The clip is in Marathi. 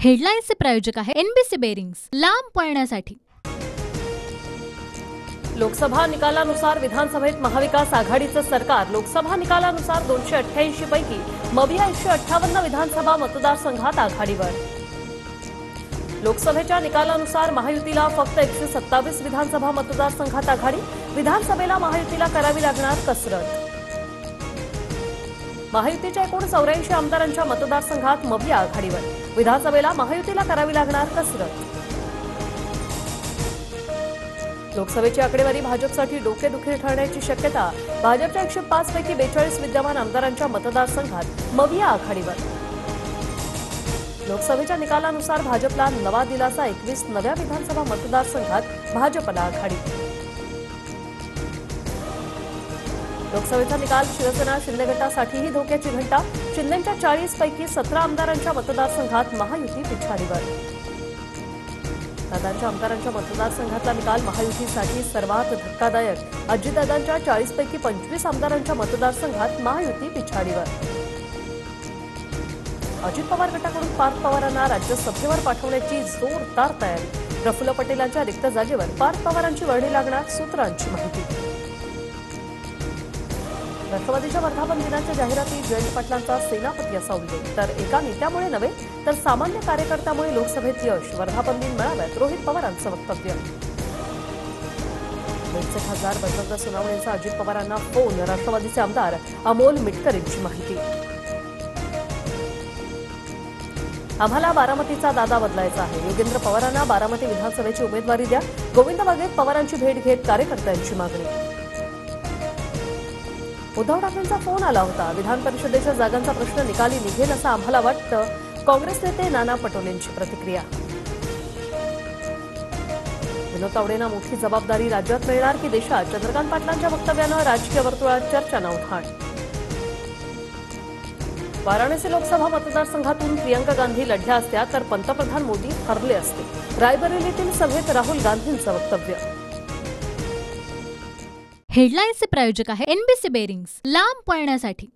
हेडलाईन्सचे प्रायोजक आहे एनबीसी बेरिंग्स, लांब पळण्यासाठी। लोकसभा निकालानुसार विधानसभेत महाविकास आघाडीचं सरकार। लोकसभा निकालानुसार 288 पैकी मविया 158 विधानसभा मतदारसंघात आघाडीवर। लोकसभेच्या निकालानुसार महायुतीला फक्त 127 विधानसभा मतदारसंघात आघाडी। विधानसभेला महायुतीला करावी लागणार कसरत। महायुतीच्या एकूण 84 आमदारांच्या मतदारसंघात मविया आघाडीवर। विधानसभेला महायुतीला करावी लागणार कसरत। लोकसभेची आकडेवारी भाजपसाठी डोकेदुखी ठरण्याची शक्यता। भाजपच्या 105 पैकी 42 विद्यमान आमदारांच्या मतदारसंघात मविया आघाडीवर। लोकसभेच्या निकालानुसार भाजपला नवा दिलासा। 21 नव्या विधानसभा मतदारसंघात भाजपला आघाडी। लोकसभेचा निकाल शिवसेना शिंदे गटासाठीही धोक्याची घंटा। शिंदेंच्या 40 पैकी 17 आमदारांच्या मतदारसंघात महायुती पिछाडीवर। दादांच्या आमदारांच्या मतदारसंघातला निकाल महायुतीसाठी सर्वात धक्कादायक। अजितदादांच्या 40 पैकी 25 आमदारांच्या मतदारसंघात महायुती पिछाडीवर। अजित पवार गटाकडून पार्थ पवारांना राज्यसभेवर पाठवण्याची जोरदार तयारी। प्रफुल्ल पटेलांच्या रिक्त जागेवर पार्थ पवारांची वर्णी लागणार, सूत्रांची माहिती। राष्ट्रवादीच्या वर्धापन दिनाच्या जाहिरातीत जयंत पाटलांचा सेनापती असा उल्लेख। तर एका नेत्यामुळे नव्हे तर सामान्य कार्यकर्त्यामुळे लोकसभेत यश। वर्धापन दिन मेळाव्यात रोहित पवारांचं वक्तव्य। बीडचे खासदार बजरंग सोनवणेंचा अजित पवारांना फोन। राष्ट्रवादीचे आमदार अमोल मिटकर यांची माहिती। आम्हाला बारामतीचा दादा बदलायचा आहे। योगेंद्र पवारांना बारामती विधानसभेची उमेदवारी द्या। गोविंद बागेत पवारांची भेट घेत कार्यकर्त्यांची मागणी। उद्धव ठाकरेंचा फोन आला होता। विधान परिषदेच्या जागांचा प्रश्न निकाली निघेल असं आम्हाला वाटतं। काँग्रेस नेते नाना पटोलेंची प्रतिक्रिया। विनोद तावडेंना मोठी जबाबदारी राज्यात मिळणार की देशात? चंद्रकांत पाटलांच्या वक्तव्यानं राजकीय वर्तुळात चर्चांना उधाण। वाराणसी लोकसभा मतदारसंघातून प्रियंका गांधी लढल्या असत्या तर पंतप्रधान मोदी हरले असते। रायबरेलीतील सभेत राहुल गांधींचं वक्तव्य। हेडलाईन्सचे प्रायोजक आहे एनबीसी बेरिंग्स, लांब पळण्यासाठी।